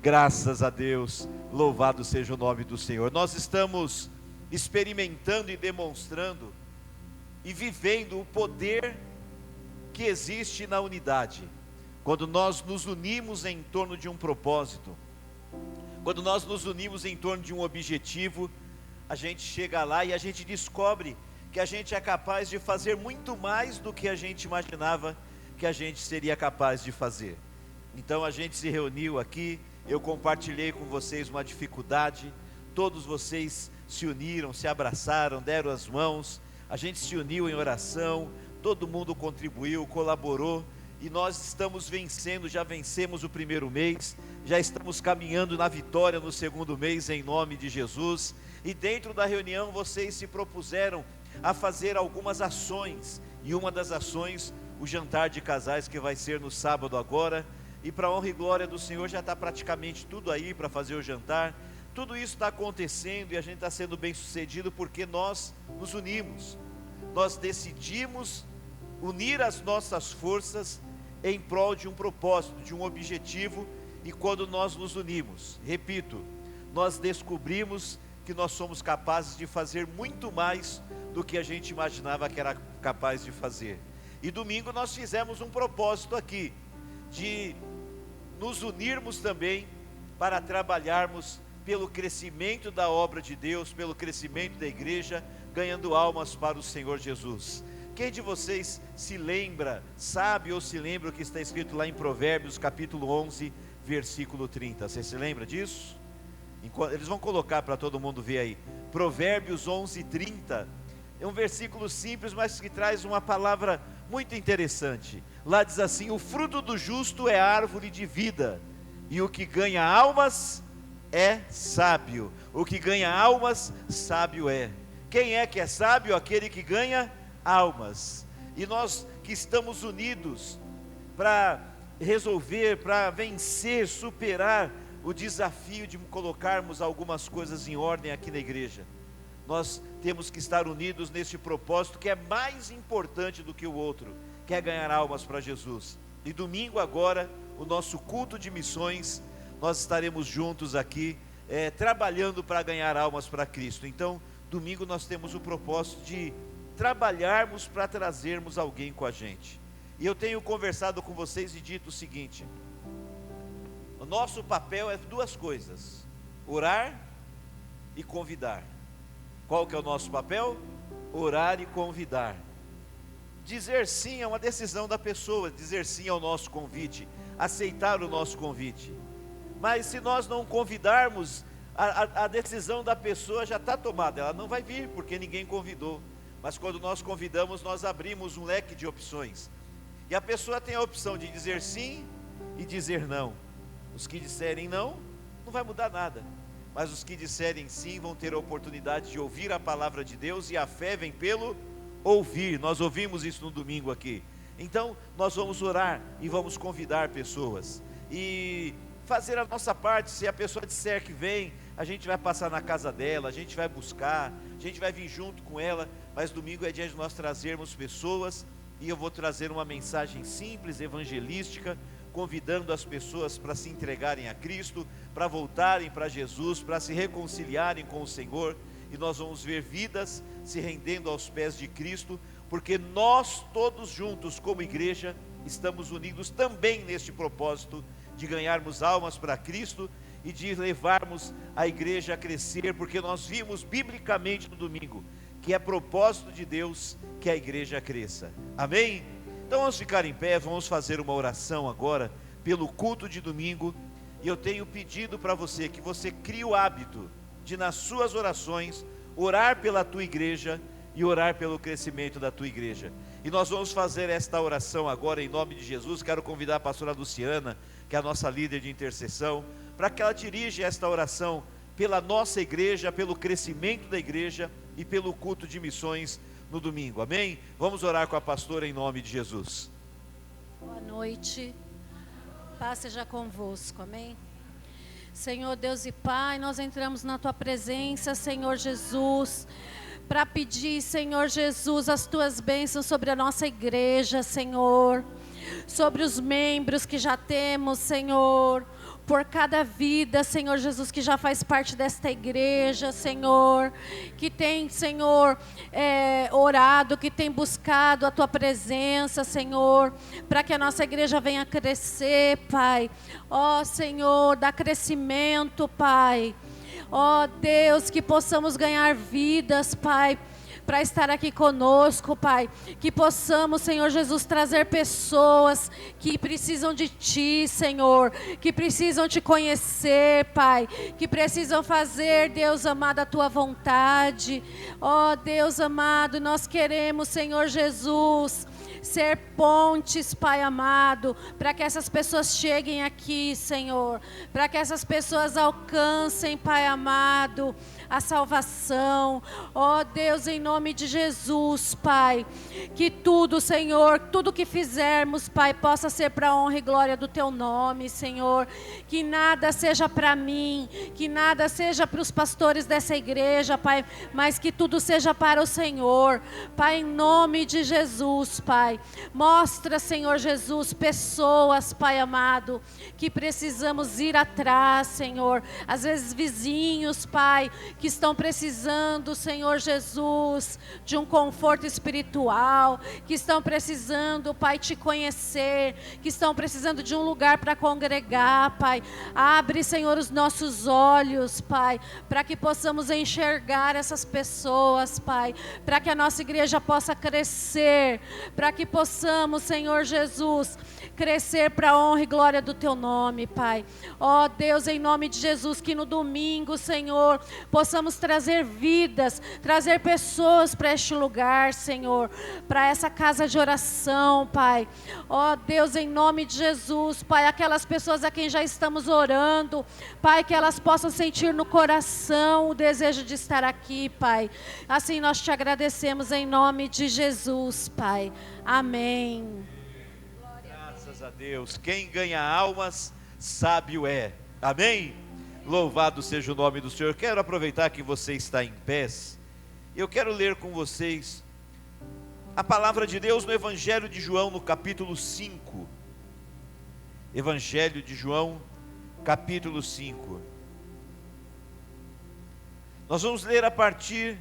Graças a Deus, louvado seja o nome do Senhor. Nós estamos experimentando e demonstrando e vivendo o poder que existe na unidade. Quando nós nos unimos em torno de um propósito, quando nós nos unimos em torno de um objetivo, a gente chega lá e a gente descobre que a gente é capaz de fazer muito mais do que a gente imaginava que a gente seria capaz de fazer. Então a gente se reuniu aqui, eu compartilhei com vocês uma dificuldade, todos vocês se uniram, se abraçaram, deram as mãos, a gente se uniu em oração, todo mundo contribuiu, colaborou, e nós estamos vencendo, já vencemos o primeiro mês, já estamos caminhando na vitória no segundo mês, em nome de Jesus. E dentro da reunião vocês se propuseram a fazer algumas ações, e uma das ações, o jantar de casais, que vai ser no sábado agora, e para a honra e glória do Senhor já está praticamente tudo aí para fazer o jantar. Tudo isso está acontecendo e a gente está sendo bem sucedido porque nós nos unimos, nós decidimos unir as nossas forças em prol de um propósito, de um objetivo. E quando nós nos unimos, repito, nós descobrimos que nós somos capazes de fazer muito mais do que a gente imaginava que era capaz de fazer. E domingo nós fizemos um propósito aqui, de nos unirmos também para trabalharmos pelo crescimento da obra de Deus, pelo crescimento da igreja, ganhando almas para o Senhor Jesus. Quem de vocês se lembra, sabe ou se lembra o que está escrito lá em Provérbios capítulo 11, versículo 30? Você se lembra disso? Eles vão colocar para todo mundo ver aí. Provérbios 11, 30. É um versículo simples, mas que traz uma palavra muito interessante. Lá diz assim: o fruto do justo é árvore de vida, e o que ganha almas é sábio. O que ganha almas, sábio é. Quem é que é sábio? Aquele que ganha almas. E nós que estamos unidos para resolver, para vencer, superar o desafio de colocarmos algumas coisas em ordem aqui na igreja, nós temos que estar unidos neste propósito que é mais importante do que o outro, que é ganhar almas para Jesus. E domingo agora, o nosso culto de missões, nós estaremos juntos aqui, trabalhando para ganhar almas para Cristo. Então, domingo nós temos o propósito de trabalharmos para trazermos alguém com a gente. E eu tenho conversado com vocês e dito o seguinte: o nosso papel é duas coisas: orar e convidar. Qual que é o nosso papel? Orar e convidar. Dizer sim é uma decisão da pessoa, dizer sim ao nosso convite, aceitar o nosso convite. Mas se nós não convidarmos, a decisão da pessoa já está tomada, ela não vai vir porque ninguém convidou. Mas quando nós convidamos, nós abrimos um leque de opções, e a pessoa tem a opção de dizer sim e dizer não. Os que disserem não, não vai mudar nada, mas os que disserem sim vão ter a oportunidade de ouvir a palavra de Deus, e a fé vem pelo ouvir. Nós ouvimos isso no domingo aqui. Então nós vamos orar e vamos convidar pessoas e fazer a nossa parte. Se a pessoa disser que vem, a gente vai passar na casa dela, a gente vai buscar, a gente vai vir junto com ela. Mas domingo é dia de nós trazermos pessoas, e eu vou trazer uma mensagem simples, evangelística, convidando as pessoas para se entregarem a Cristo, para voltarem para Jesus, para se reconciliarem com o Senhor. E nós vamos ver vidas se rendendo aos pés de Cristo, porque nós todos juntos como igreja estamos unidos também neste propósito de ganharmos almas para Cristo e de levarmos a igreja a crescer, porque nós vimos biblicamente no domingo que é propósito de Deus que a igreja cresça. Amém? Então vamos ficar em pé, vamos fazer uma oração agora pelo culto de domingo. E eu tenho pedido para você que você crie o hábito de, nas suas orações, orar pela tua igreja e orar pelo crescimento da tua igreja. E nós vamos fazer esta oração agora em nome de Jesus. Quero convidar a pastora Luciana, que é a nossa líder de intercessão, para que ela dirija esta oração pela nossa igreja, pelo crescimento da igreja e pelo culto de missões no domingo. Amém? Vamos orar com a pastora em nome de Jesus. Boa noite, paz seja convosco, amém? Senhor Deus e Pai, nós entramos na Tua presença, Senhor Jesus, para pedir, Senhor Jesus, as Tuas bênçãos sobre a nossa igreja, Senhor, sobre os membros que já temos, Senhor, por cada vida, Senhor Jesus, que já faz parte desta igreja, Senhor, que tem, Senhor, orado, que tem buscado a Tua presença, Senhor, para que a nossa igreja venha crescer, Pai. Ó Senhor, dá crescimento, Pai. Ó Deus, que possamos ganhar vidas, Pai, para estar aqui conosco, Pai, que possamos, Senhor Jesus, trazer pessoas que precisam de Ti, Senhor, que precisam Te conhecer, Pai, que precisam fazer, Deus amado, a Tua vontade. Ó Deus amado, nós queremos, Senhor Jesus, ser pontes, Pai amado, para que essas pessoas cheguem aqui, Senhor, para que essas pessoas alcancem, Pai amado, a salvação. Ó Deus, em nome de Jesus, Pai, que tudo, Senhor, tudo que fizermos, Pai, possa ser para a honra e glória do Teu nome, Senhor, que nada seja para mim, que nada seja para os pastores dessa igreja, Pai, mas que tudo seja para o Senhor, Pai, em nome de Jesus, Pai. Mostra, Senhor Jesus, pessoas, Pai amado, que precisamos ir atrás, Senhor, às vezes vizinhos, Pai, que estão precisando, Senhor Jesus, de um conforto espiritual, que estão precisando, Pai, Te conhecer, que estão precisando de um lugar para congregar, Pai. Abre, Senhor, os nossos olhos, Pai, para que possamos enxergar essas pessoas, Pai, para que a nossa igreja possa crescer, para que possamos, Senhor Jesus, crescer para a honra e glória do Teu nome, Pai. Ó Deus, em nome de Jesus, que no domingo, Senhor, possamos trazer vidas, trazer pessoas para este lugar, Senhor, para essa casa de oração, Pai. Ó Deus, em nome de Jesus, Pai, aquelas pessoas a quem já estamos orando, Pai, que elas possam sentir no coração o desejo de estar aqui, Pai. Assim nós Te agradecemos em nome de Jesus, Pai. Amém. Graças a Deus. Quem ganha almas, sábio é. Amém? Louvado seja o nome do Senhor. Quero aproveitar que você está em pés. Eu quero ler com vocês a palavra de Deus no Evangelho de João, no capítulo 5. Evangelho de João, capítulo 5. Nós vamos ler a partir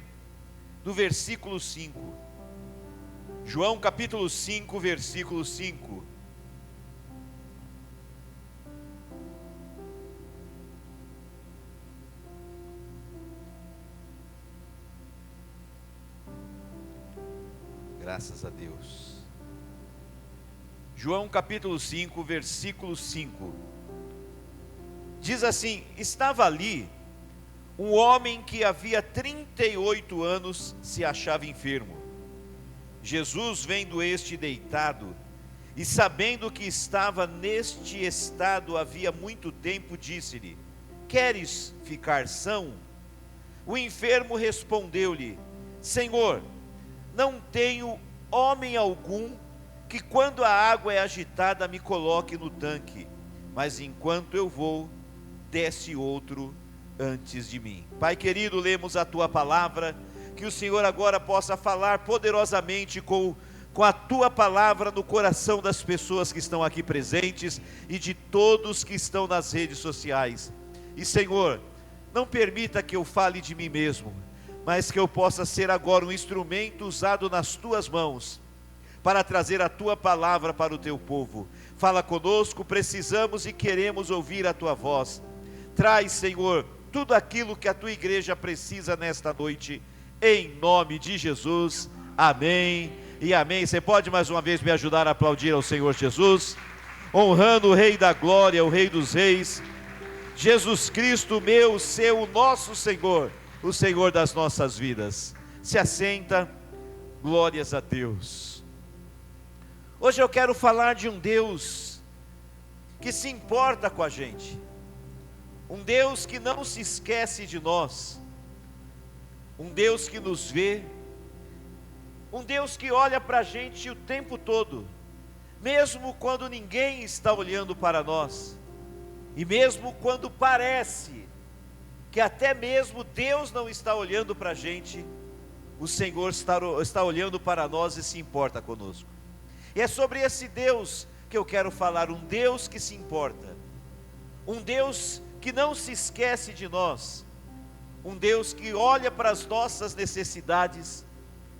do versículo 5. João capítulo 5, versículo 5. Graças a Deus. João capítulo 5, versículo 5. Diz assim: estava ali um homem que havia 38 anos se achava enfermo. Jesus, vendo este deitado, e sabendo que estava neste estado havia muito tempo, disse-lhe: queres ficar são? O enfermo respondeu-lhe: Senhor, não tenho homem algum que quando a água é agitada me coloque no tanque, mas enquanto eu vou, desce outro antes de mim. Pai querido, lemos a Tua palavra, que o Senhor agora possa falar poderosamente com a Tua palavra no coração das pessoas que estão aqui presentes e de todos que estão nas redes sociais. E Senhor, não permita que eu fale de mim mesmo, mas que eu possa ser agora um instrumento usado nas Tuas mãos, para trazer a Tua palavra para o Teu povo. Fala conosco, precisamos e queremos ouvir a Tua voz. Traz, Senhor, tudo aquilo que a Tua igreja precisa nesta noite, em nome de Jesus, amém e amém. Você pode mais uma vez me ajudar a aplaudir ao Senhor Jesus, honrando o Rei da Glória, o Rei dos Reis, Jesus Cristo, meu, seu, nosso Senhor, o Senhor das nossas vidas. Se assenta, glórias a Deus. Hoje eu quero falar de um Deus que se importa com a gente, um Deus que não se esquece de nós, um Deus que nos vê, um Deus que olha para a gente o tempo todo, mesmo quando ninguém está olhando para nós, e mesmo quando parece que até mesmo Deus não está olhando para a gente, o Senhor está olhando para nós e se importa conosco. E é sobre esse Deus que eu quero falar, um Deus que se importa, um Deus que não se esquece de nós, um Deus que olha para as nossas necessidades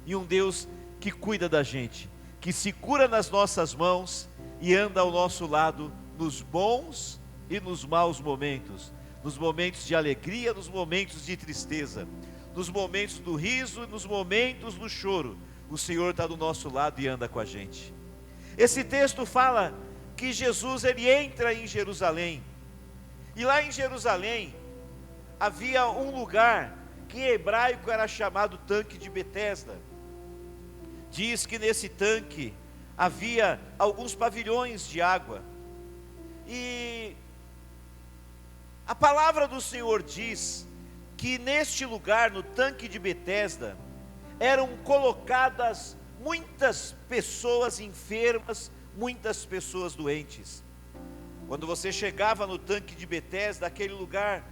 e um Deus que cuida da gente, que segura nas nossas mãos e anda ao nosso lado nos bons e nos maus momentos, nos momentos de alegria, nos momentos de tristeza, nos momentos do riso e nos momentos do choro. O Senhor está do nosso lado e anda com a gente. Esse texto fala que Jesus ele entra em Jerusalém, e lá em Jerusalém havia um lugar que em hebraico era chamado tanque de Betesda. Diz que nesse tanque havia alguns pavilhões de água, e a palavra do Senhor diz que neste lugar, no tanque de Betesda, eram colocadas muitas pessoas enfermas, muitas pessoas doentes. Quando você chegava no tanque de Betesda, aquele lugar,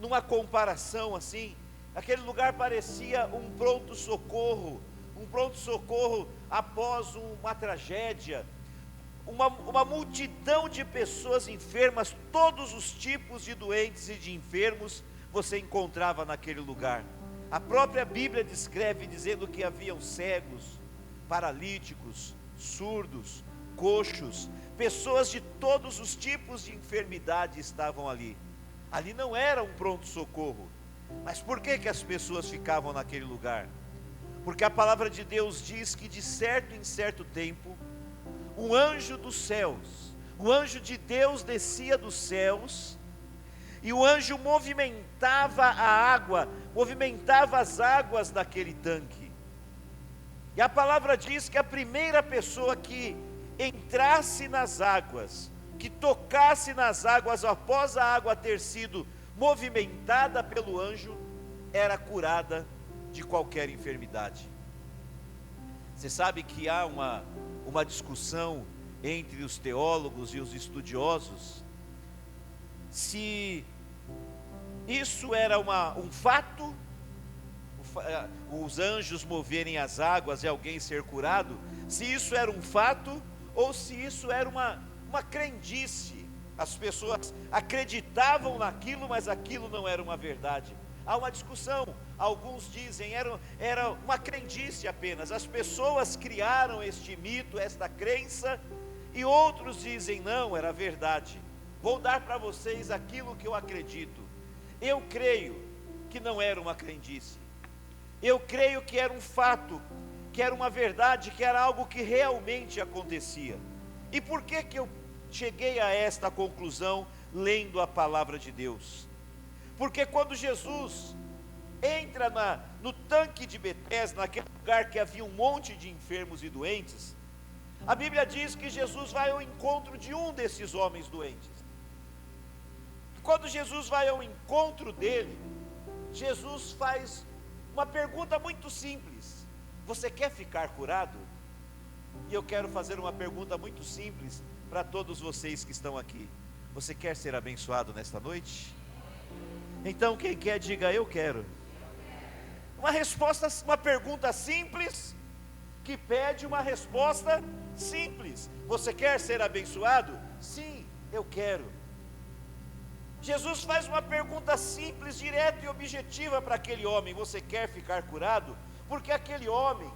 numa comparação assim, aquele lugar parecia um pronto-socorro após uma tragédia, uma multidão de pessoas enfermas, todos os tipos de doentes e de enfermos você encontrava naquele lugar. A própria Bíblia descreve dizendo que haviam cegos, paralíticos, surdos, coxos, pessoas de todos os tipos de enfermidade estavam ali. Ali não era um pronto-socorro. Mas por que as pessoas ficavam naquele lugar? Porque a palavra de Deus diz que de certo em certo tempo, um anjo dos céus, o anjo de Deus descia dos céus, e o anjo movimentava a água, movimentava as águas daquele tanque. E a palavra diz que a primeira pessoa que entrasse nas águas, que tocasse nas águas após a água ter sido movimentada pelo anjo, era curada de qualquer enfermidade. Você sabe que há uma discussão entre os teólogos e os estudiosos, se isso era um fato, os anjos moverem as águas e alguém ser curado, se isso era um fato, ou se isso era uma crendice. As pessoas acreditavam naquilo, mas aquilo não era uma verdade. Há uma discussão, alguns dizem era uma crendice apenas, as pessoas criaram este mito, esta crença, e outros dizem não, era verdade. Vou dar para vocês aquilo que eu acredito. Eu creio que não era uma crendice, eu creio que era um fato, que era uma verdade, que era algo que realmente acontecia. E por que eu cheguei a esta conclusão lendo a palavra de Deus? Porque quando Jesus entra no tanque de Betesda, naquele lugar que havia um monte de enfermos e doentes, a Bíblia diz que Jesus vai ao encontro de um desses homens doentes. E quando Jesus vai ao encontro dele, Jesus faz uma pergunta muito simples: você quer ficar curado? E eu quero fazer uma pergunta muito simples para todos vocês que estão aqui: você quer ser abençoado nesta noite? Então quem quer, diga eu quero. Uma pergunta simples, que pede uma resposta simples. Você quer ser abençoado? Sim, eu quero. Jesus faz uma pergunta simples, direta e objetiva para aquele homem: você quer ficar curado? Porque aquele homem,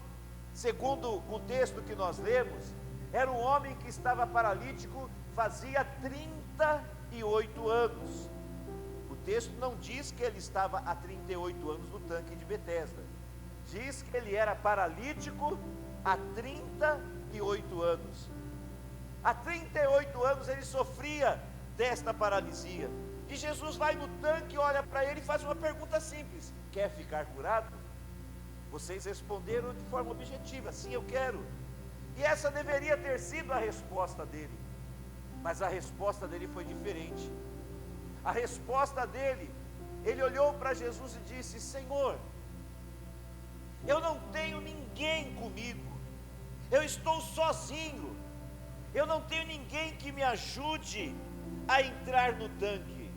segundo o texto que nós lemos, era um homem que estava paralítico fazia 38 anos. O texto não diz que ele estava há 38 anos no tanque de Betesda, diz que ele era paralítico há 38 anos. Há 38 anos ele sofria desta paralisia, e Jesus vai no tanque, olha para ele e faz uma pergunta simples: quer ficar curado? Vocês responderam de forma objetiva: sim, eu quero. E essa deveria ter sido a resposta dele, mas a resposta dele foi diferente. A resposta dele, ele olhou para Jesus e disse: Senhor, eu não tenho ninguém comigo, eu estou sozinho, eu não tenho ninguém que me ajude a entrar no tanque.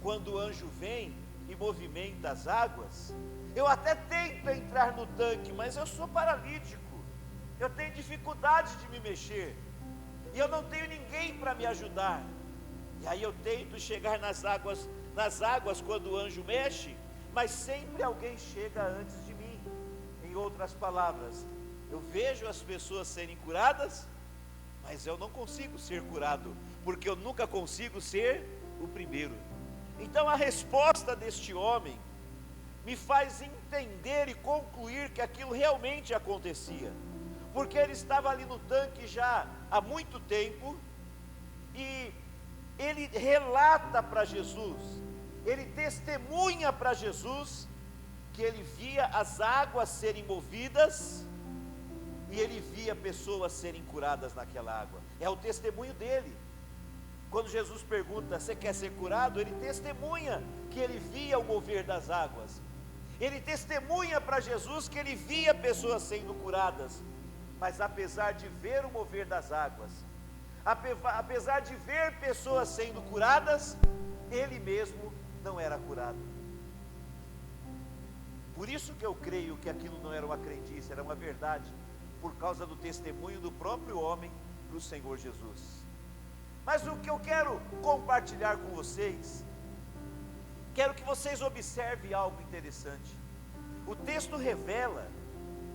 Quando o anjo vem e movimenta as águas, eu até tento entrar no tanque, mas eu sou paralítico, eu tenho dificuldade de me mexer, e eu não tenho ninguém para me ajudar. E aí eu tento chegar nas águas quando o anjo mexe, mas sempre alguém chega antes de mim. Em outras palavras, eu vejo as pessoas serem curadas, mas eu não consigo ser curado, porque eu nunca consigo ser o primeiro. Então a resposta deste homem me faz entender e concluir que aquilo realmente acontecia, porque ele estava ali no tanque já há muito tempo, e ele relata para Jesus, ele testemunha para Jesus, que ele via as águas serem movidas, e ele via pessoas serem curadas naquela água. É o testemunho dele. Quando Jesus pergunta: você quer ser curado? Ele testemunha que ele via o mover das águas. Ele testemunha para Jesus que ele via pessoas sendo curadas. Mas apesar de ver o mover das águas, apesar de ver pessoas sendo curadas, ele mesmo não era curado. Por isso que eu creio que aquilo não era uma crendice, era uma verdade, por causa do testemunho do próprio homem para o Senhor Jesus. Mas o que eu quero compartilhar com vocês, quero que vocês observem algo interessante. O texto revela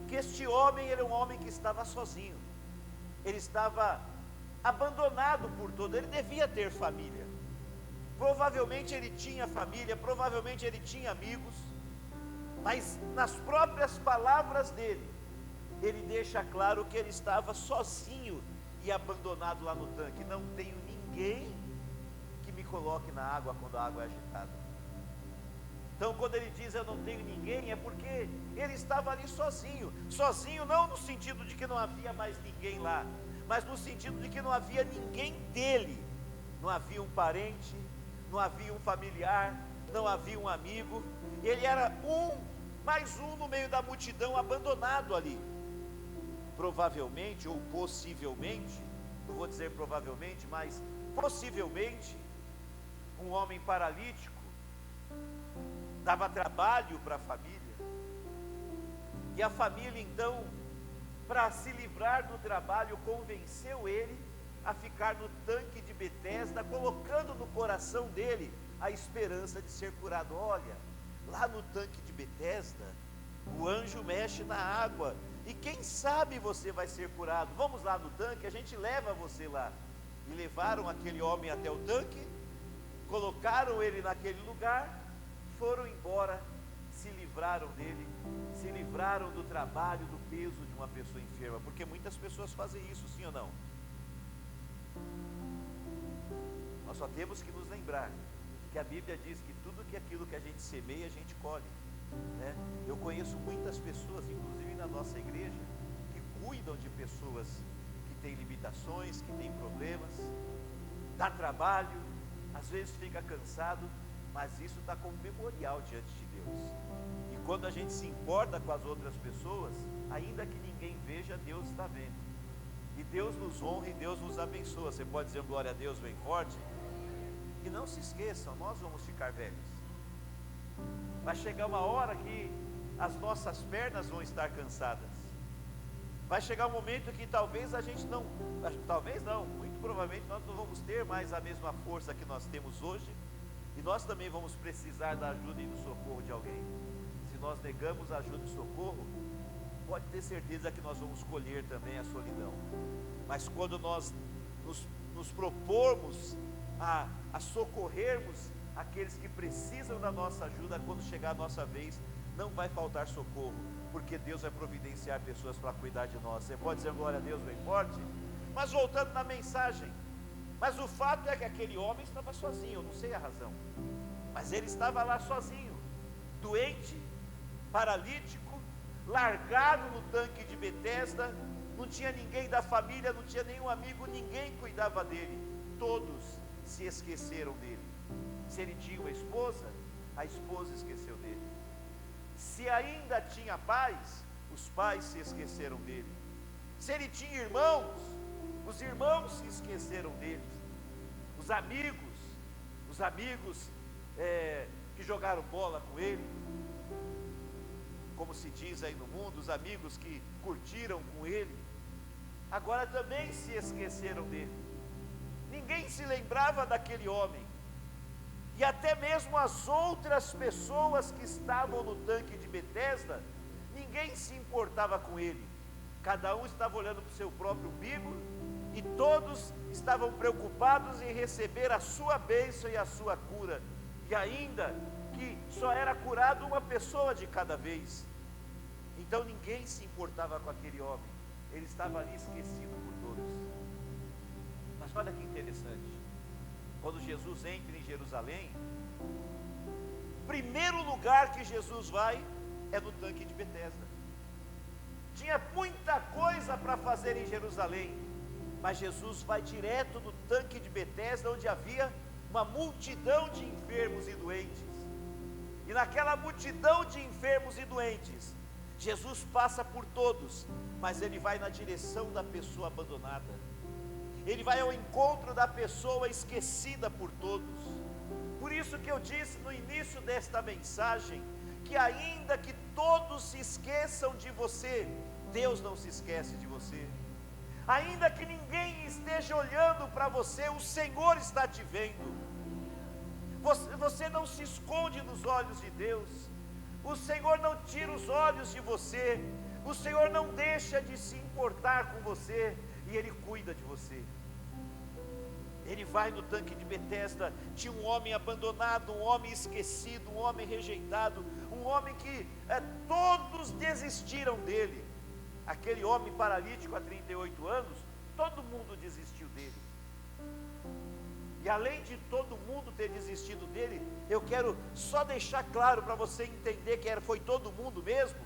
que este homem era um homem que estava sozinho, ele estava abandonado por todo, ele devia ter família, provavelmente ele tinha família, provavelmente ele tinha amigos, mas nas próprias palavras dele, ele deixa claro que ele estava sozinho e abandonado lá no tanque. Não tenho ninguém que me coloque na água quando a água é agitada. Então quando ele diz eu não tenho ninguém, é porque ele estava ali sozinho. Sozinho não no sentido de que não havia mais ninguém lá, mas no sentido de que não havia ninguém dele. Não havia um parente, não havia um familiar, não havia um amigo. Ele era mais um no meio da multidão, abandonado ali. Provavelmente ou possivelmente, não vou dizer provavelmente, mas possivelmente, um homem paralítico dava trabalho para a família, e a família então, para se livrar do trabalho, convenceu ele a ficar no tanque de Betesda, colocando no coração dele a esperança de ser curado. Olha, lá no tanque de Betesda, o anjo mexe na água, e quem sabe você vai ser curado. Vamos lá no tanque, a gente leva você lá. E levaram aquele homem até o tanque, colocaram ele naquele lugar, foram embora, se livraram dele, se livraram do trabalho, do peso de uma pessoa enferma, porque muitas pessoas fazem isso, sim ou não? Nós só temos que nos lembrar que a Bíblia diz que tudo aquilo que a gente semeia, a gente colhe, né? Eu conheço muitas pessoas, inclusive na nossa igreja, que cuidam de pessoas que têm limitações, que têm problemas, dá trabalho, às vezes fica cansado, mas isso está como memorial diante de Deus. E quando a gente se importa com as outras pessoas, ainda que ninguém veja, Deus está vendo. E Deus nos honra e Deus nos abençoa. Você pode dizer glória a Deus bem forte? E não se esqueçam, nós vamos ficar velhos. Vai chegar uma hora que as nossas pernas vão estar cansadas. Vai chegar um momento que talvez a gente não, muito provavelmente nós não vamos ter mais a mesma força que nós temos hoje, e nós também vamos precisar da ajuda e do socorro de alguém. Se nós negamos a ajuda e o socorro, pode ter certeza que nós vamos colher também a solidão. Mas quando nós nos propormos a socorrermos aqueles que precisam da nossa ajuda, quando chegar a nossa vez, não vai faltar socorro, porque Deus vai providenciar pessoas para cuidar de nós. Você pode dizer glória a Deus bem forte? Mas voltando na mensagem, mas o fato é que aquele homem estava sozinho, eu não sei a razão, mas ele estava lá sozinho, doente, paralítico, largado no tanque de Betesda, não tinha ninguém da família, não tinha nenhum amigo, ninguém cuidava dele, todos se esqueceram dele. Se ele tinha uma esposa, a esposa esqueceu dele. Se ainda tinha pais, os pais se esqueceram dele. Se ele tinha irmãos, os irmãos se esqueceram dele. Os amigos que jogaram bola com ele, como se diz aí no mundo, os amigos que curtiram com ele, agora também se esqueceram dele. ninguém se lembrava daquele homem, e até mesmo as outras pessoas que estavam no tanque de Betesda, ninguém se importava com ele, cada um estava olhando para o seu próprio umbigo, e todos estavam preocupados em receber a sua bênção e a sua cura, e ainda que só era curado uma pessoa de cada vez. Então ninguém se importava com aquele homem, ele estava ali esquecido por todos. Mas olha que interessante, quando Jesus entra em Jerusalém, o primeiro lugar que Jesus vai é no tanque de Betesda. Tinha muita coisa para fazer em Jerusalém, mas Jesus vai direto no tanque de Betesda, onde havia uma multidão de enfermos e doentes. E naquela multidão de enfermos e doentes, Jesus passa por todos, mas ele vai na direção da pessoa abandonada. Ele vai ao encontro da pessoa esquecida por todos. Por isso que eu disse no início desta mensagem, que ainda que todos se esqueçam de você, Deus não se esquece de você. Ainda que ninguém esteja olhando para você, o Senhor está te vendo. Você não se esconde nos olhos de Deus. O Senhor não tira os olhos de você. O Senhor não deixa de se importar com você, e Ele cuida de você. Ele vai no tanque de Betesda, tinha um homem abandonado, um homem esquecido, um homem rejeitado, um homem que todos desistiram dele. Aquele homem paralítico há 38 anos, todo mundo desistiu dele. E além de todo mundo ter desistido dele, eu quero só deixar claro para você entender que foi todo mundo mesmo,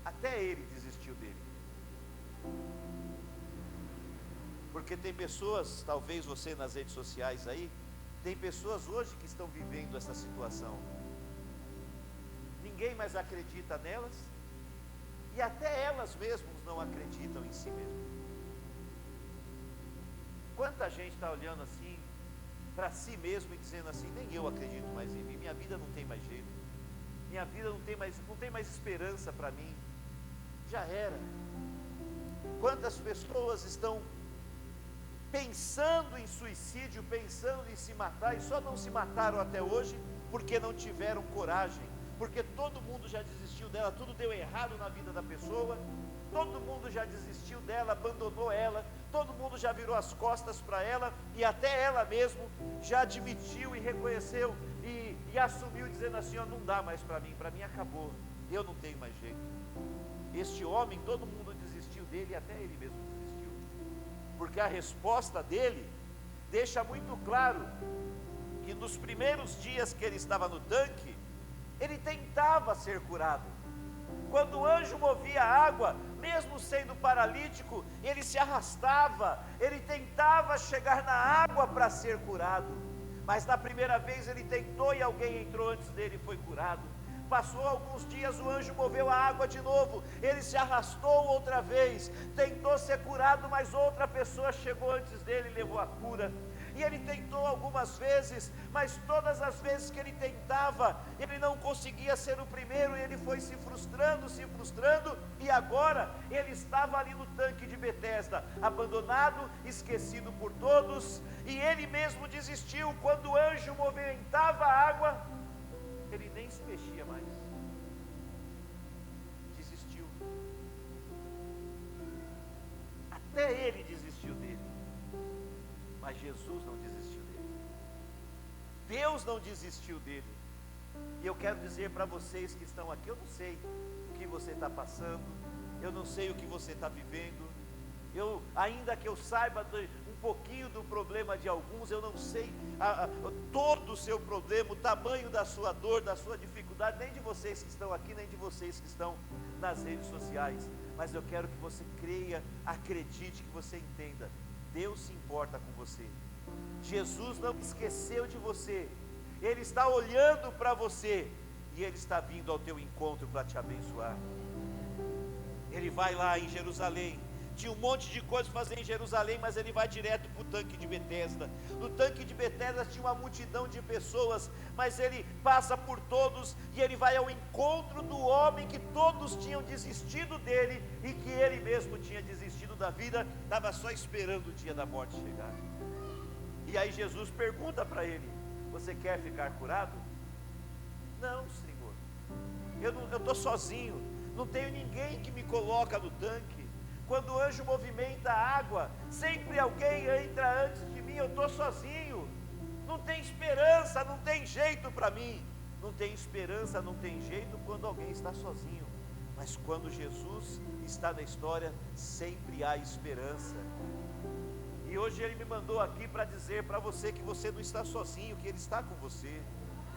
até ele desistiu dele. Porque tem pessoas, talvez você nas redes sociais aí, tem pessoas hoje que estão vivendo essa situação. Ninguém mais acredita nelas, e até elas mesmas não acreditam em si mesmas. Quanta gente está olhando assim para si mesmo e dizendo assim: nem eu acredito mais em mim, minha vida não tem mais jeito, minha vida não tem mais esperança para mim, já era. Quantas pessoas estão pensando em suicídio, pensando em se matar, e só não se mataram até hoje porque não tiveram coragem, porque todo mundo já desistiu dela, tudo deu errado na vida da pessoa, todo mundo já desistiu dela, abandonou ela, todo mundo já virou as costas para ela, e até ela mesmo já admitiu e reconheceu e assumiu, dizendo assim: ó, não dá mais para mim acabou, eu não tenho mais jeito. Este homem, todo mundo desistiu dele, e até ele mesmo desistiu, porque a resposta dele deixa muito claro que nos primeiros dias que ele estava no tanque, ele tentava ser curado. Quando o anjo movia a água, mesmo sendo paralítico, ele se arrastava, ele tentava chegar na água para ser curado. Mas na primeira vez ele tentou e alguém entrou antes dele e foi curado. Passou alguns dias, o anjo moveu a água de novo, ele se arrastou outra vez, tentou ser curado, mas outra pessoa chegou antes dele e levou a cura. E ele tentou algumas vezes, mas todas as vezes que ele tentava, ele não conseguia ser o primeiro, e ele foi se frustrando, e agora ele estava ali no tanque de Betesda, abandonado, esquecido por todos, e ele mesmo desistiu. Quando o anjo movimentava a água, ele nem se mexia mais, desistiu. Até ele desistiu dele, mas Jesus não desistiu dele, Deus não desistiu dele. E eu quero dizer para vocês que estão aqui, eu não sei o que você está passando, eu não sei o que você está vivendo, ainda que eu saiba um pouquinho do problema de alguns, eu não sei todo o seu problema, o tamanho da sua dor, da sua dificuldade, nem de vocês que estão aqui, nem de vocês que estão nas redes sociais, mas eu quero que você creia, acredite, que você entenda, Deus se importa com você, Jesus não esqueceu de você, Ele está olhando para você, e Ele está vindo ao teu encontro para te abençoar. Ele vai lá em Jerusalém, tinha um monte de coisa para fazer em Jerusalém, mas ele vai direto para o tanque de Betesda. No tanque de Betesda tinha uma multidão de pessoas, mas ele passa por todos, e ele vai ao encontro do homem que todos tinham desistido dele, e que ele mesmo tinha desistido da vida, estava só esperando o dia da morte chegar. E aí Jesus pergunta para ele: você quer ficar curado? Não, Senhor, eu estou sozinho, não tenho ninguém que me coloca no tanque. Quando o anjo movimenta a água, sempre alguém entra antes de mim, eu estou sozinho, não tem esperança, não tem jeito para mim. Não tem esperança, não tem jeito quando alguém está sozinho, mas quando Jesus está na história, sempre há esperança. E hoje Ele me mandou aqui para dizer para você que você não está sozinho, que Ele está com você.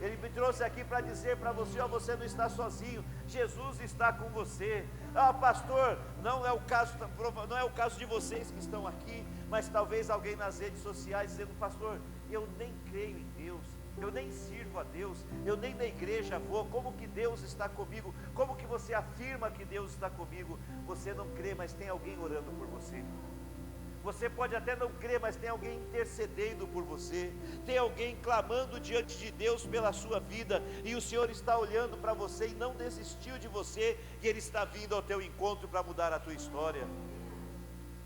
Ele me trouxe aqui para dizer para você: ó, você não está sozinho, Jesus está com você. Ah, pastor, não é o caso de vocês que estão aqui, mas talvez alguém nas redes sociais dizendo: pastor, eu nem creio em Deus, eu nem sirvo a Deus, eu nem na igreja vou, como que Deus está comigo? Como que você afirma que Deus está comigo? Você não crê, mas tem alguém orando por você. Você pode até não crer, mas tem alguém intercedendo por você, tem alguém clamando diante de Deus pela sua vida, e o Senhor está olhando para você e não desistiu de você, e Ele está vindo ao teu encontro para mudar a tua história.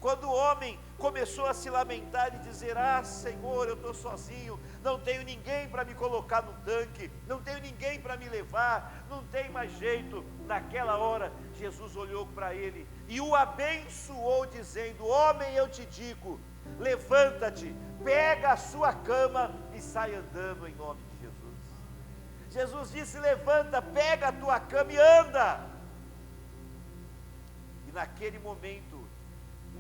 Quando o homem começou a se lamentar e dizer: ah, Senhor, eu estou sozinho, não tenho ninguém para me colocar no tanque, não tenho ninguém para me levar, não tem mais jeito. Naquela hora, Jesus olhou para ele e o abençoou, dizendo: homem, eu te digo, levanta-te, pega a sua cama e sai andando em nome de Jesus. Jesus disse: levanta, pega a tua cama e anda. E naquele momento,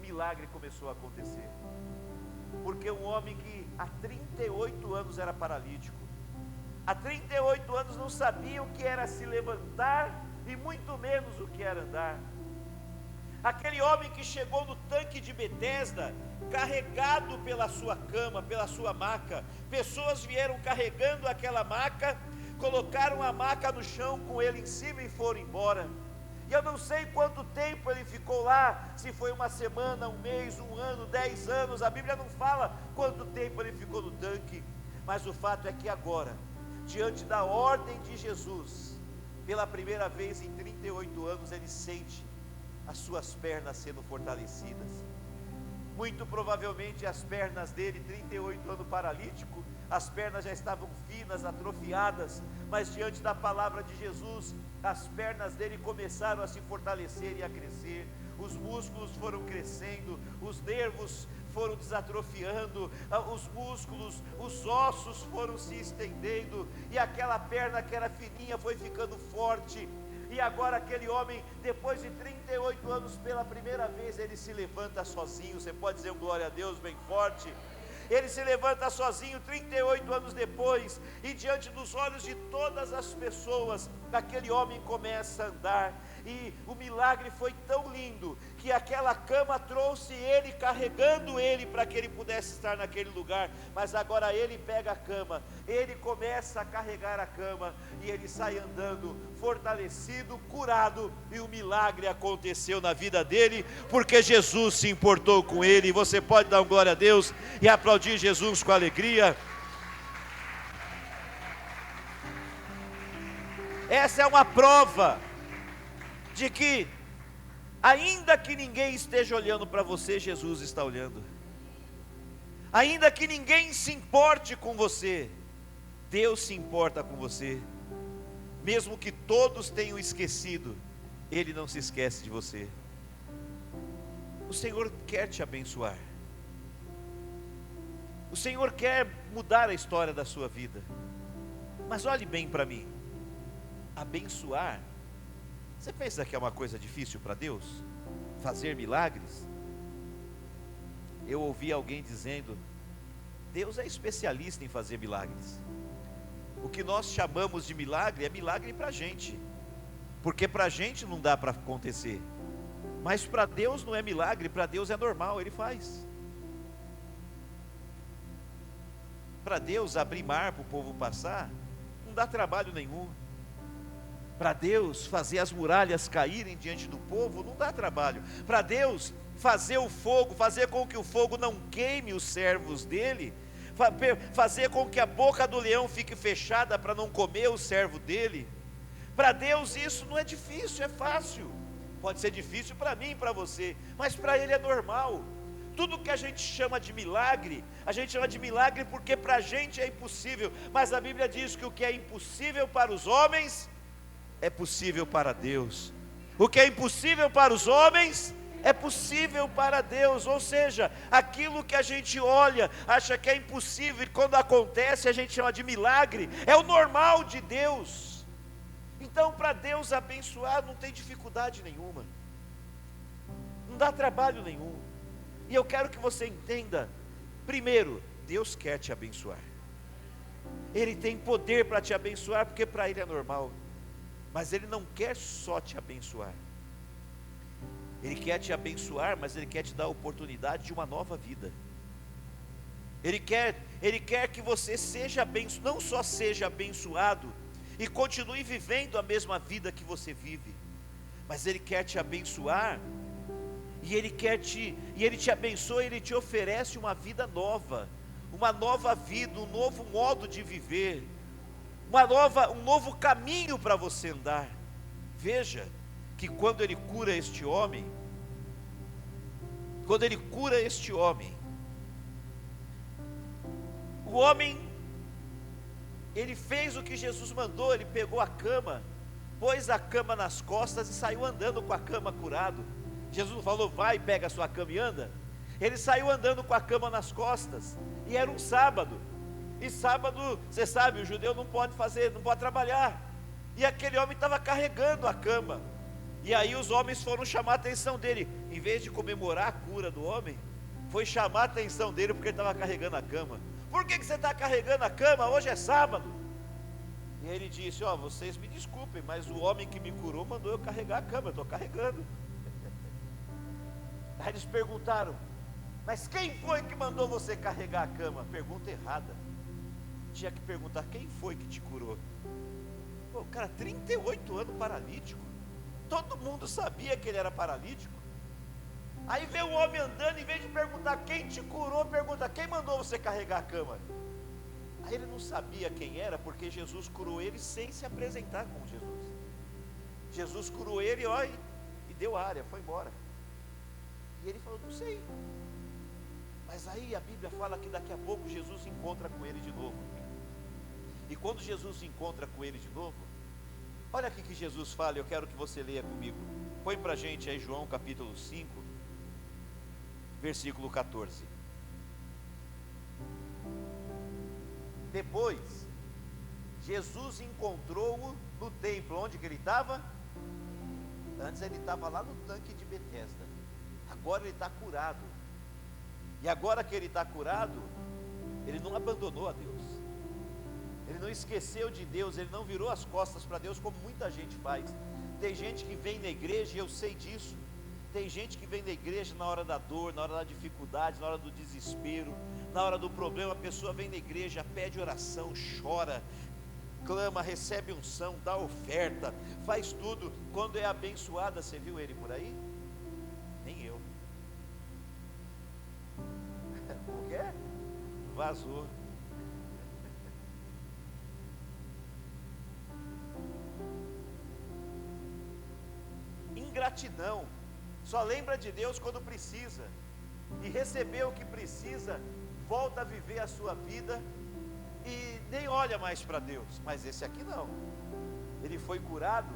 milagre começou a acontecer, porque um homem que há 38 anos era paralítico, há 38 anos não sabia o que era se levantar e muito menos o que era andar. Aquele homem que chegou no tanque de Betesda, carregado pela sua cama, pela sua maca, pessoas vieram carregando aquela maca, colocaram a maca no chão com ele em cima e foram embora. E eu não sei quanto tempo ele ficou lá, se foi uma semana, um mês, um ano, 10 anos, a Bíblia não fala quanto tempo ele ficou no tanque, mas o fato é que agora, diante da ordem de Jesus, pela primeira vez em 38 anos, ele sente as suas pernas sendo fortalecidas. Muito provavelmente as pernas dele, 38 anos paralítico, as pernas já estavam finas, atrofiadas, mas diante da palavra de Jesus, as pernas dele começaram a se fortalecer e a crescer, os músculos foram crescendo, os nervos foram desatrofiando, os músculos, os ossos foram se estendendo, e aquela perna que era fininha foi ficando forte. E agora aquele homem, depois de 38 anos, pela primeira vez ele se levanta sozinho. Você pode dizer um glória a Deus bem forte? Ele se levanta sozinho 38 anos depois, e diante dos olhos de todas as pessoas, aquele homem começa a andar. E o milagre foi tão lindo, que aquela cama trouxe ele, carregando ele, para que ele pudesse estar naquele lugar. Mas agora ele pega a cama, ele começa a carregar a cama, e ele sai andando, fortalecido, curado, e o milagre aconteceu na vida dele, porque Jesus se importou com ele. Você pode dar um glória a Deus, e aplaudir Jesus com alegria. Essa é uma prova de que, ainda que ninguém esteja olhando para você, Jesus está olhando. Ainda que ninguém se importe com você, Deus se importa com você. Mesmo que todos tenham esquecido, Ele não se esquece de você. O Senhor quer te abençoar. O Senhor quer mudar a história da sua vida. Mas olhe bem para mim. Abençoar, você pensa que é uma coisa difícil para Deus? Fazer milagres? Eu ouvi alguém dizendo: Deus é especialista em fazer milagres. O que nós chamamos de milagre é milagre para a gente, porque para a gente não dá para acontecer, mas para Deus não é milagre, para Deus é normal, Ele faz. Para Deus abrir mar para o povo passar, não dá trabalho nenhum. Para Deus fazer as muralhas caírem diante do povo, não dá trabalho. Para Deus fazer o fogo, fazer com que o fogo não queime os servos dele, fazer com que a boca do leão fique fechada para não comer o servo dele, para Deus isso não é difícil, é fácil. Pode ser difícil para mim e para você, mas para Ele é normal. Tudo que a gente chama de milagre, a gente chama de milagre porque para a gente é impossível, mas a Bíblia diz que o que é impossível para os homens, é possível para Deus. O que é impossível para os homens, é possível para Deus. Ou seja, aquilo que a gente olha, acha que é impossível, e quando acontece a gente chama de milagre, é o normal de Deus. Então para Deus abençoar não tem dificuldade nenhuma, não dá trabalho nenhum. E eu quero que você entenda, primeiro, Deus quer te abençoar, Ele tem poder para te abençoar, porque para Ele é normal, mas Ele não quer só te abençoar, Ele quer te abençoar, mas Ele quer te dar a oportunidade de uma nova vida. Ele quer que você seja abençoado, não só seja abençoado, e continue vivendo a mesma vida que você vive, mas Ele quer te abençoar, e Ele te abençoa, Ele te oferece uma vida nova, uma nova vida, um novo modo de viver, um novo caminho para você andar. Veja, que quando Ele cura este homem, o homem, ele fez o que Jesus mandou, ele pegou a cama, pôs a cama nas costas e saiu andando com a cama curado. Jesus não falou, vai, pega a sua cama e anda? Ele saiu andando com a cama nas costas, e era um sábado, e sábado, você sabe, o judeu não pode trabalhar, e aquele homem estava carregando a cama, e aí os homens foram chamar a atenção dele, em vez de comemorar a cura do homem, foi chamar a atenção dele porque ele estava carregando a cama. Por que você está carregando a cama? Hoje é sábado. E ele disse, vocês me desculpem, mas o homem que me curou mandou eu carregar a cama, eu estou carregando. Aí eles perguntaram, mas quem foi que mandou você carregar a cama? Pergunta errada, tinha que perguntar, quem foi que te curou? Pô, cara, 38 anos paralítico, todo mundo sabia que ele era paralítico. Aí vê o homem andando, em vez de perguntar quem te curou, pergunta, quem mandou você carregar a cama? Aí ele não sabia quem era, porque Jesus curou ele sem se apresentar como Jesus. Jesus curou ele, e deu área, foi embora. E ele falou, não sei. Mas aí a Bíblia fala que daqui a pouco Jesus encontra com ele de novo. E quando Jesus encontra com ele de novo, olha aqui que Jesus fala, eu quero que você leia comigo. Põe para a gente aí João capítulo 5, versículo 14. Depois, Jesus encontrou-o no templo. Onde que ele estava? Antes ele estava lá no tanque de Betesda. Agora ele está curado. E agora que ele está curado, ele não abandonou a Deus, ele não esqueceu de Deus, ele não virou as costas para Deus como muita gente faz. Tem gente que vem na igreja, e eu sei disso, tem gente que vem na igreja na hora da dor, na hora da dificuldade, na hora do desespero, na hora do problema. A pessoa vem na igreja, pede oração, chora, clama, recebe unção, dá oferta, faz tudo. Quando é abençoada, você viu ele por aí? Nem eu. O que é? Vazou. Ingratidão. Só lembra de Deus quando precisa, e receber o que precisa, volta a viver a sua vida e nem olha mais para Deus. Mas esse aqui não, ele foi curado,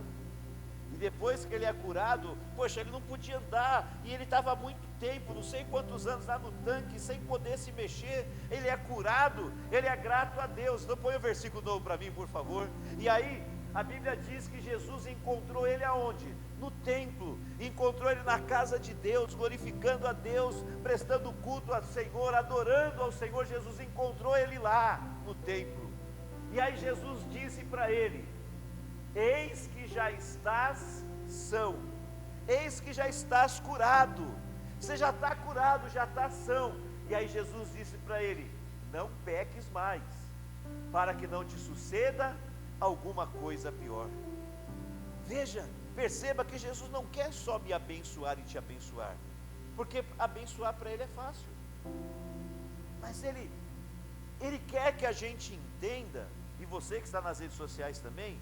e depois que ele é curado, poxa, ele não podia andar, e ele estava há muito tempo, não sei quantos anos lá no tanque, sem poder se mexer. Ele é curado, ele é grato a Deus. Então põe o versículo novo para mim, por favor. E aí, a Bíblia diz que Jesus encontrou ele aonde? No templo. Encontrou ele na casa de Deus, glorificando a Deus, prestando culto ao Senhor, adorando ao Senhor. Jesus encontrou ele lá no templo. E aí Jesus disse para ele, eis que já estás são, eis que já estás curado. Você já está curado, já está são. E aí Jesus disse para ele, não peques mais, para que não te suceda alguma coisa pior. Veja, perceba que Jesus não quer só me abençoar e te abençoar, porque abençoar para ele é fácil, mas ele quer que a gente entenda, e você que está nas redes sociais também,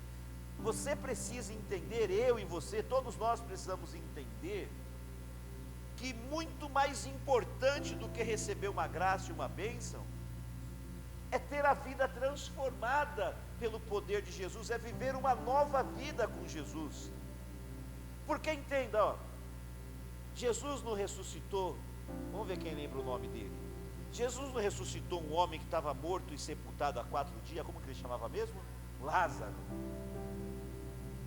você precisa entender, eu e você, todos nós precisamos entender, que muito mais importante do que receber uma graça e uma bênção, é ter a vida transformada pelo poder de Jesus, é viver uma nova vida com Jesus. Porque entenda, ó, Jesus não ressuscitou, vamos ver quem lembra o nome dele. Jesus não ressuscitou um homem que estava morto e sepultado há 4 dias, como que ele chamava mesmo? Lázaro.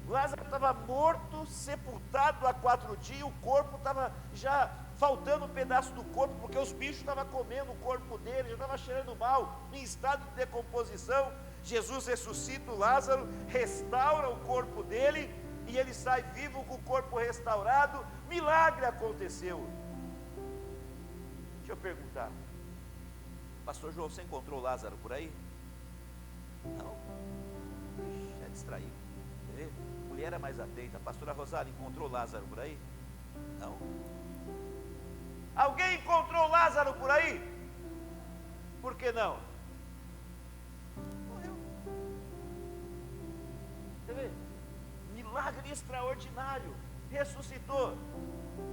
Lázaro estava morto, sepultado há 4 dias, o corpo estava já faltando um pedaço do corpo, porque os bichos estavam comendo o corpo dele, já estava cheirando mal, em estado de decomposição. Jesus ressuscita o Lázaro, restaura o corpo dele, e ele sai vivo com o corpo restaurado. Milagre aconteceu. Deixa eu perguntar, pastor João, você encontrou Lázaro por aí? Não? Ixi, é distraído. Mulher é mais atenta. A pastora Rosália encontrou Lázaro por aí? Não? Alguém encontrou Lázaro por aí? Por que não? Morreu. Você vê? Milagre extraordinário. Ressuscitou.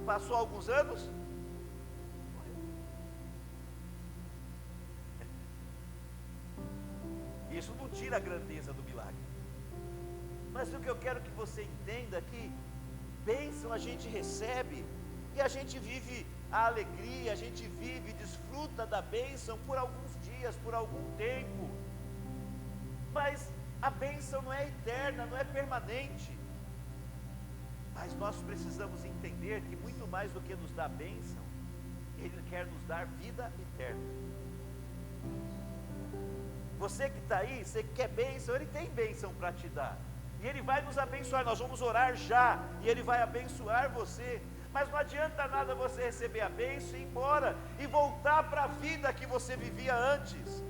Passou alguns anos? Morreu. Isso não tira a grandeza do milagre. Mas o que eu quero que você entenda é que bênção a gente recebe, e a gente vive a alegria, a gente vive, desfruta da bênção por alguns dias, por algum tempo, mas a bênção não é eterna, não é permanente. Mas nós precisamos entender que muito mais do que nos dar bênção, Ele quer nos dar vida eterna. Você que está aí, você quer bênção, Ele tem bênção para te dar, e Ele vai nos abençoar. Nós vamos orar já, e Ele vai abençoar você. Mas não adianta nada você receber a bênção e ir embora, e voltar para a vida que você vivia antes.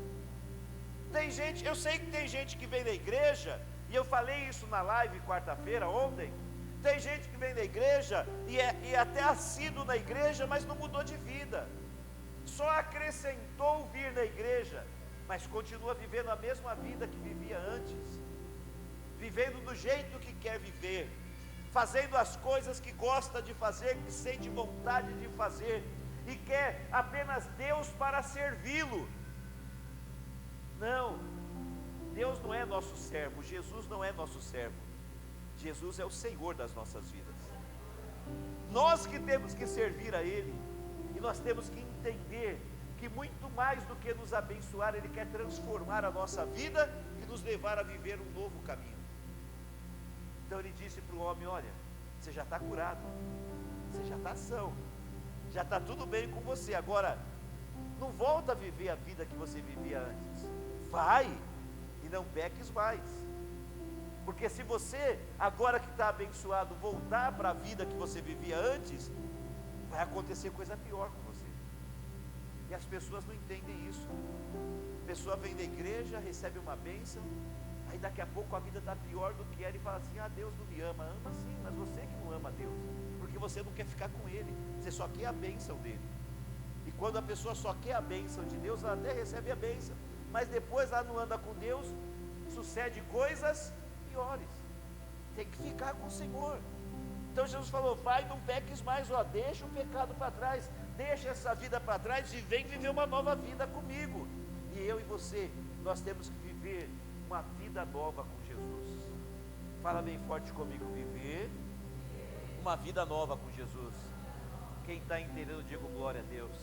Tem gente, eu sei que tem gente que vem da igreja, e eu falei isso na live quarta-feira, ontem. Tem gente que vem da igreja, e até assíduo na igreja, mas não mudou de vida. Só acrescentou vir na igreja, mas continua vivendo a mesma vida que vivia antes. Vivendo do jeito que quer viver, fazendo as coisas que gosta de fazer, que sente vontade de fazer, e quer apenas Deus para servi-lo. Não, Deus não é nosso servo, Jesus não é nosso servo, Jesus é o Senhor das nossas vidas. Nós que temos que servir a Ele, e nós temos que entender que muito mais do que nos abençoar, Ele quer transformar a nossa vida e nos levar a viver um novo caminho. Então Ele disse para o homem: olha, você já está curado, você já está são, já está tudo bem com você, agora não volta a viver a vida que você vivia antes, vai e não peques mais, porque se você, agora que está abençoado, voltar para a vida que você vivia antes, vai acontecer coisa pior com você. E as pessoas não entendem isso. A pessoa vem da igreja, recebe uma bênção, aí daqui a pouco a vida está pior do que era, e fala assim: ah, Deus não me ama. Ama sim, mas você que não ama Deus, porque você não quer ficar com Ele, você só quer a bênção dele. E quando a pessoa só quer a bênção de Deus, ela até recebe a bênção, mas depois ela não anda com Deus, sucede coisas piores. Tem que ficar com o Senhor. Então Jesus falou: vai, não peques mais, ó, deixa o pecado para trás, deixa essa vida para trás e vem viver uma nova vida comigo. E eu e você, nós temos que viver uma vida nova com Jesus. Fala bem forte comigo: viver uma vida nova com Jesus. Quem está entendendo, digo glória a Deus.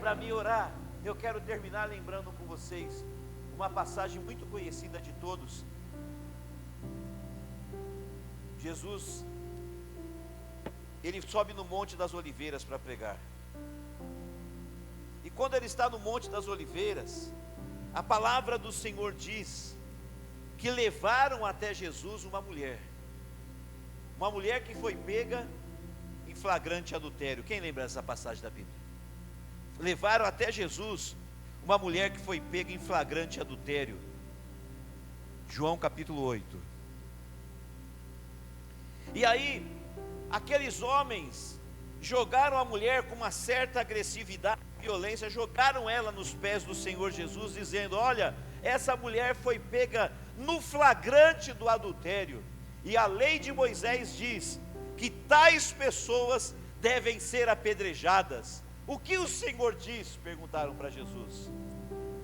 Para mim orar, eu quero terminar lembrando com vocês uma passagem muito conhecida de todos. Jesus, Ele sobe no Monte das Oliveiras para pregar. E quando Ele está no Monte das Oliveiras, a palavra do Senhor diz que levaram até Jesus uma mulher que foi pega em flagrante adultério. Quem lembra dessa passagem da Bíblia? Levaram até Jesus uma mulher que foi pega em flagrante adultério. João capítulo 8. E aí, aqueles homens jogaram a mulher com uma certa agressividade e violência, jogaram ela nos pés do Senhor Jesus, dizendo: olha, essa mulher foi pega no flagrante do adultério, e a lei de Moisés diz que tais pessoas devem ser apedrejadas. O que o Senhor diz? Perguntaram para Jesus.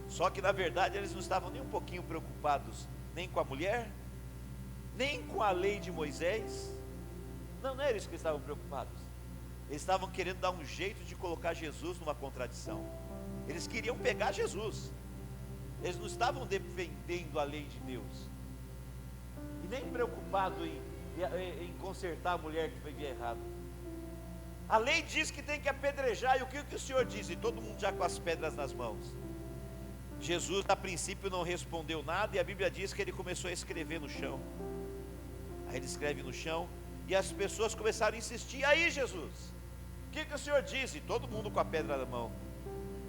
Só que na verdade eles não estavam nem um pouquinho preocupados, nem com a mulher, nem com a lei de Moisés. Não era isso que eles estavam preocupados. Eles estavam querendo dar um jeito de colocar Jesus numa contradição. Eles queriam pegar Jesus. Eles não estavam defendendo a lei de Deus, e nem preocupados em consertar a mulher que vivia errado. A lei diz que tem que apedrejar, e o que o Senhor diz? E todo mundo já com as pedras nas mãos. Jesus a princípio não respondeu nada, e a Bíblia diz que ele começou a escrever no chão. Aí ele escreve no chão, e as pessoas começaram a insistir: aí Jesus, o que o Senhor diz? E todo mundo com a pedra na mão.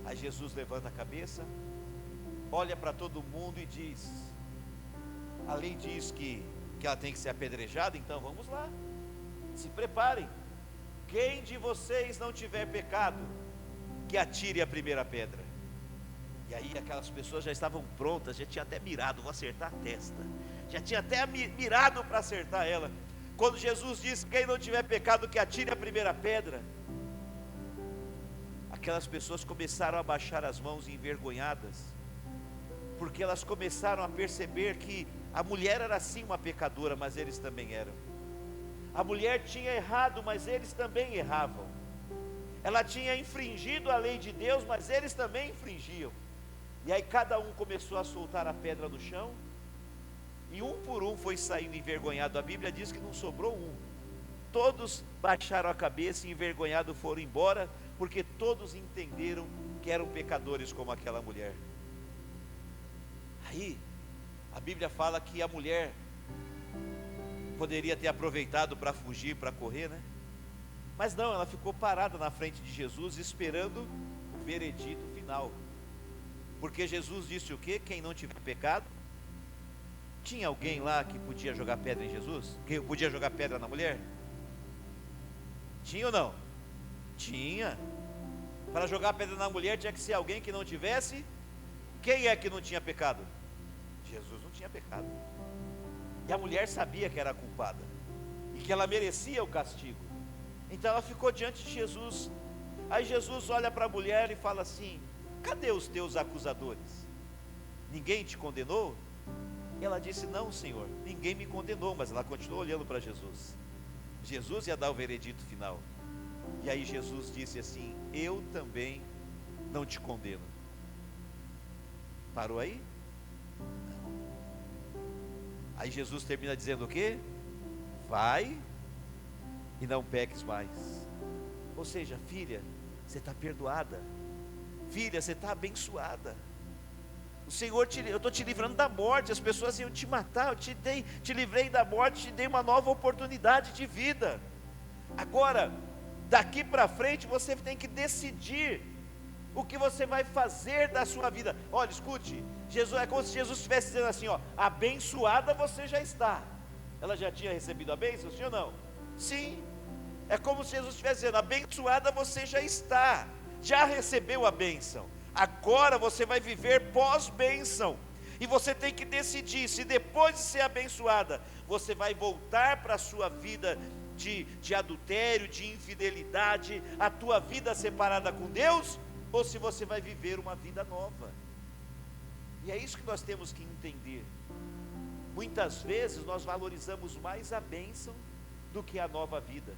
Aí Jesus levanta a cabeça, olha para todo mundo e diz: a lei diz que ela tem que ser apedrejada, então vamos lá, se preparem. Quem de vocês não tiver pecado, que atire a primeira pedra. E aí aquelas pessoas já estavam prontas, já tinha até mirado, vou acertar a testa, já tinha até mirado para acertar ela. Quando Jesus disse: quem não tiver pecado, que atire a primeira pedra, aquelas pessoas começaram a baixar as mãos envergonhadas, porque elas começaram a perceber que a mulher era sim uma pecadora, mas eles também eram. A mulher tinha errado, mas eles também erravam. Ela tinha infringido a lei de Deus, mas eles também infringiam. E aí cada um começou a soltar a pedra no chão, e um por um foi saindo envergonhado. A Bíblia diz que não sobrou um. Todos baixaram a cabeça e envergonhados foram embora, porque todos entenderam que eram pecadores como aquela mulher. Aí a Bíblia fala que a mulher poderia ter aproveitado para fugir, para correr, né? Mas não, ela ficou parada na frente de Jesus, esperando o veredito final. Porque Jesus disse o quê? Quem não tiver pecado. Tinha alguém lá que podia jogar pedra em Jesus? Que podia jogar pedra na mulher? Tinha ou não? Tinha. Para jogar pedra na mulher tinha que ser alguém que não tivesse. Quem é que não tinha pecado? Jesus não tinha pecado. E a mulher sabia que era culpada e que ela merecia o castigo. Então ela ficou diante de Jesus. Aí Jesus olha para a mulher e fala assim: cadê os teus acusadores? Ninguém te condenou? Ela disse: não, Senhor, ninguém me condenou. Mas ela continuou olhando para Jesus. Jesus ia dar o veredito final. E aí Jesus disse assim: eu também não te condeno. Parou aí? Aí Jesus termina dizendo o quê? Vai e não peques mais. Ou seja, filha, você está perdoada. Filha, você está abençoada. O Senhor, eu estou te livrando da morte. As pessoas iam te matar, te livrei da morte, te dei uma nova oportunidade de vida. Agora, daqui para frente você tem que decidir o que você vai fazer da sua vida. Olha, escute, Jesus, é como se Jesus estivesse dizendo assim, ó: abençoada você já está. Ela já tinha recebido a bênção, sim ou não? Sim. É como se Jesus estivesse dizendo: abençoada você já está, já recebeu a bênção. Agora você vai viver pós-bênção. E você tem que decidir se depois de ser abençoada, você vai voltar para a sua vida de adultério, de infidelidade, a tua vida separada com Deus, ou se você vai viver uma vida nova. E é isso que nós temos que entender. Muitas vezes nós valorizamos mais a bênção do que a nova vida.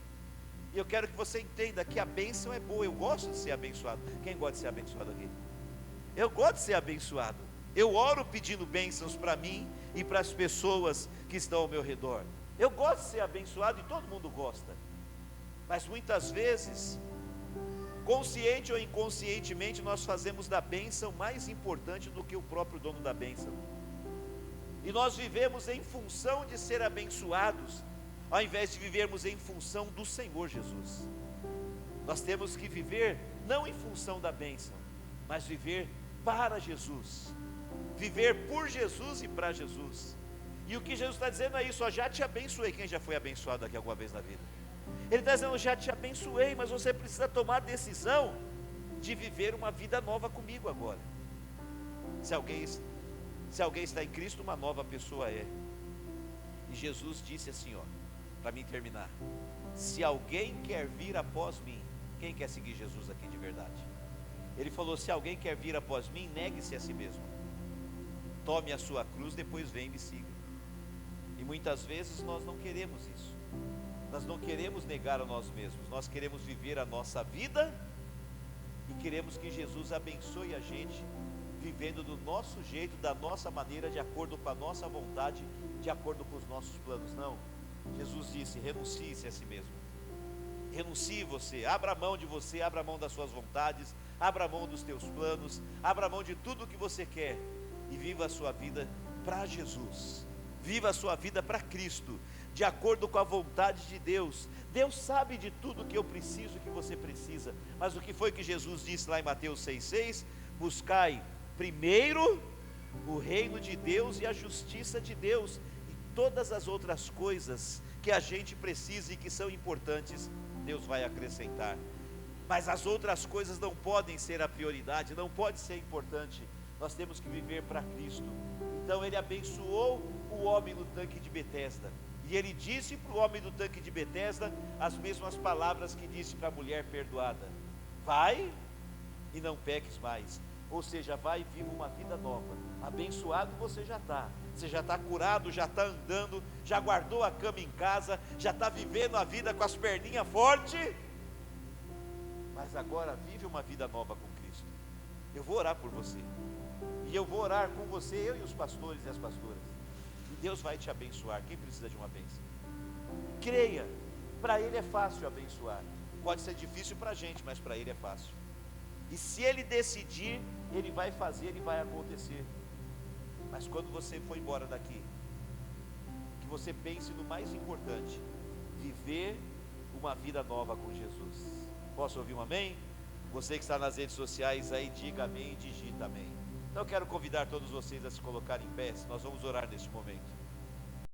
E eu quero que você entenda que a bênção é boa. Eu gosto de ser abençoado. Quem gosta de ser abençoado aqui? Eu gosto de ser abençoado. Eu oro pedindo bênçãos para mim e para as pessoas que estão ao meu redor. Eu gosto de ser abençoado e todo mundo gosta. Mas muitas vezes, consciente ou inconscientemente, nós fazemos da bênção mais importante do que o próprio dono da bênção. E nós vivemos em função de ser abençoados, ao invés de vivermos em função do Senhor Jesus. Nós temos que viver não em função da bênção, mas viver para Jesus, viver por Jesus e para Jesus. E o que Jesus está dizendo é isso: ó, já te abençoei. Quem já foi abençoado aqui alguma vez na vida? Ele está dizendo: já te abençoei, mas você precisa tomar a decisão de viver uma vida nova comigo agora. Se alguém está em Cristo, uma nova pessoa é. E Jesus disse assim, ó: para mim terminar. Se alguém quer vir após mim, quem quer seguir Jesus aqui de verdade? Ele falou: se alguém quer vir após mim, negue-se a si mesmo, tome a sua cruz, depois vem e me siga. E muitas vezes nós não queremos isso, nós não queremos negar a nós mesmos, nós queremos viver a nossa vida e queremos que Jesus abençoe a gente, vivendo do nosso jeito, da nossa maneira, de acordo com a nossa vontade, de acordo com os nossos planos. Não, Jesus disse: renuncie-se a si mesmo, renuncie você, abra mão de você, abra mão das suas vontades, abra mão dos teus planos, abra mão de tudo o que você quer e viva a sua vida para Jesus, viva a sua vida para Cristo, de acordo com a vontade de Deus. Deus sabe de tudo que eu preciso, que você precisa, mas o que foi que Jesus disse lá em Mateus 6,6? Buscai primeiro o reino de Deus e a justiça de Deus, e todas as outras coisas que a gente precisa e que são importantes, Deus vai acrescentar. Mas as outras coisas não podem ser a prioridade, não pode ser importante. Nós temos que viver para Cristo. Então ele abençoou o homem no tanque de Betesda, e ele disse para o homem do tanque de Betesda as mesmas palavras que disse para a mulher perdoada: vai e não peques mais. Ou seja, vai e viva uma vida nova. Abençoado você já está curado, já está andando, já guardou a cama em casa, já está vivendo a vida com as perninhas fortes, mas agora vive uma vida nova com Cristo. Eu vou orar por você, e eu vou orar com você, eu e os pastores e as pastoras, e Deus vai te abençoar. Quem precisa de uma bênção? Creia, para Ele é fácil abençoar. Pode ser difícil para a gente, mas para Ele é fácil. E se Ele decidir, Ele vai fazer, Ele vai acontecer. Mas quando você for embora daqui, que você pense no mais importante: viver uma vida nova com Jesus. Posso ouvir um amém? Você que está nas redes sociais aí, diga amém e digita amém. Então eu quero convidar todos vocês a se colocarem em pé. Nós vamos orar neste momento.